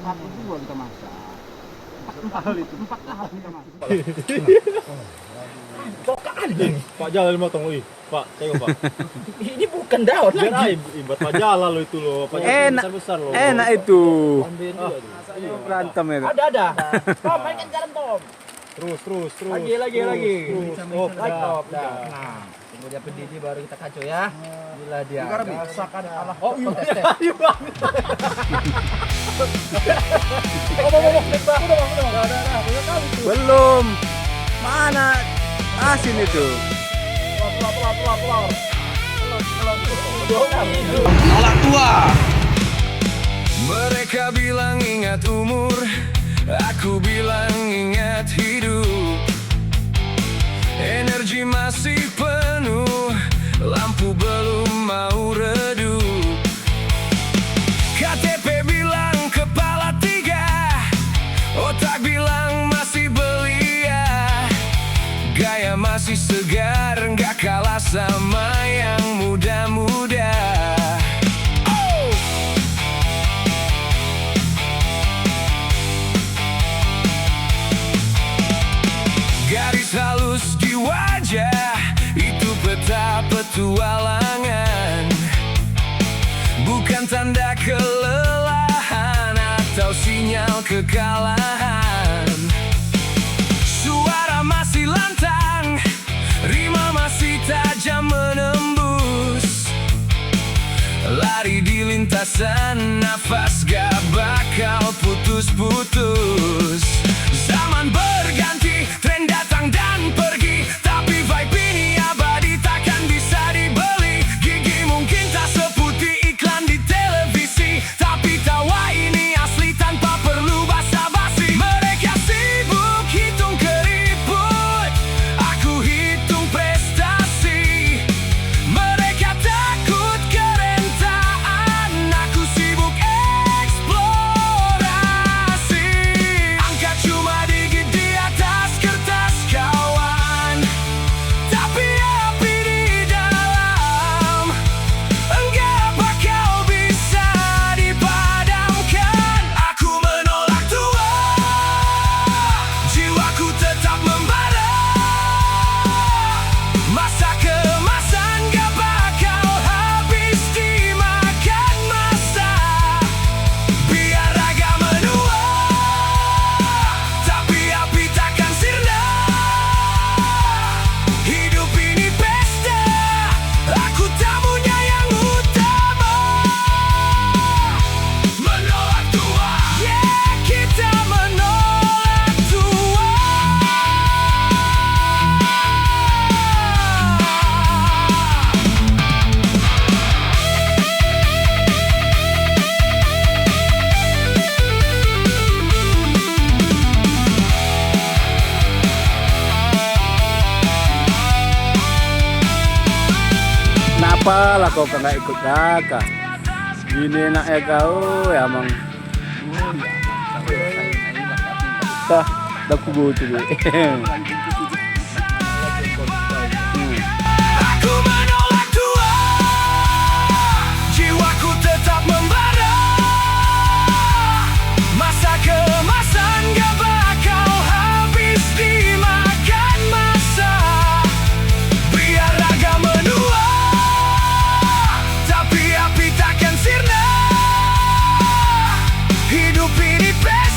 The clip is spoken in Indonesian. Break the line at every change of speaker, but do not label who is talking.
Satu dua kita masak. Empat tahap kita masak.
Pokok ada.
Pak Jalal motong, wih. Pak, tengok Pak.
Ini bukan daun
Biar
lagi.
ibat Pak Jalal lo itu loh. Pak Jalal besar-besar loh.
Enak itu.
Ah,
Berantem itu.
Ada. Tom, mainkan jalan Tom.
terus.
Lagi.
Terus. Oh,
Like
dah.
Tom. Nah, tunggu dia pendidih baru kita kacau ya. Inilah dia. Rasakan Allah.
Oh, iya.
tes.
Ayo, Bang.
Belum. Mana asin itu?
Nolak tua. Mereka bilang ingat umur, aku bilang ingat hidup. Energi masih penuh, lampu belum mau redup. KTP bilang kepala 3, otak bilang masih belia. Gaya masih segar, nggak kalah sama yang muda-muda. Oh! Garis halus di wajah, itu peta petualangan. Bukan tanda kelelahan atau sinyal kekalahan. Suara masih lantang, rima masih tajam menembus. Lari di lintasan, nafas gak bakal putus-putus. Zaman berganti, tren datang dan pergi, tapi vibe ini abadi takkan bisa dibeli. Gigi mungkin tak seputih iklan di televisi, tapi tawa ini asli tanpa perlu basa-basi. Mereka sibuk hitung keriput, aku hitung prestasi. Mereka takut kerentaan, aku sibuk eksplorasi. Angka cuma dikit di atas kertas kawan, tapi api di dalam enggak bakal bisa dipadamkan. Aku menolak tua, jiwaku tetap membara. Masa kemasan gak bakal habis dimakan masa. Biar raga menua, tapi api takkan sirna. Hidup ini pesta, aku tamunya yang utama. Menolak tua, yeah, kita menolak tua.
Kenapa lah kau nggak ikut kakak? Gini enaknya kau ya emang. Tah, dah kubu tu.
Aku menolak tua, jiwaku tetap membara. Masa kemasan gak bakal habis dimakan masa. Biar raga menua, tapi api takkan sirna. Hidup ini pesta.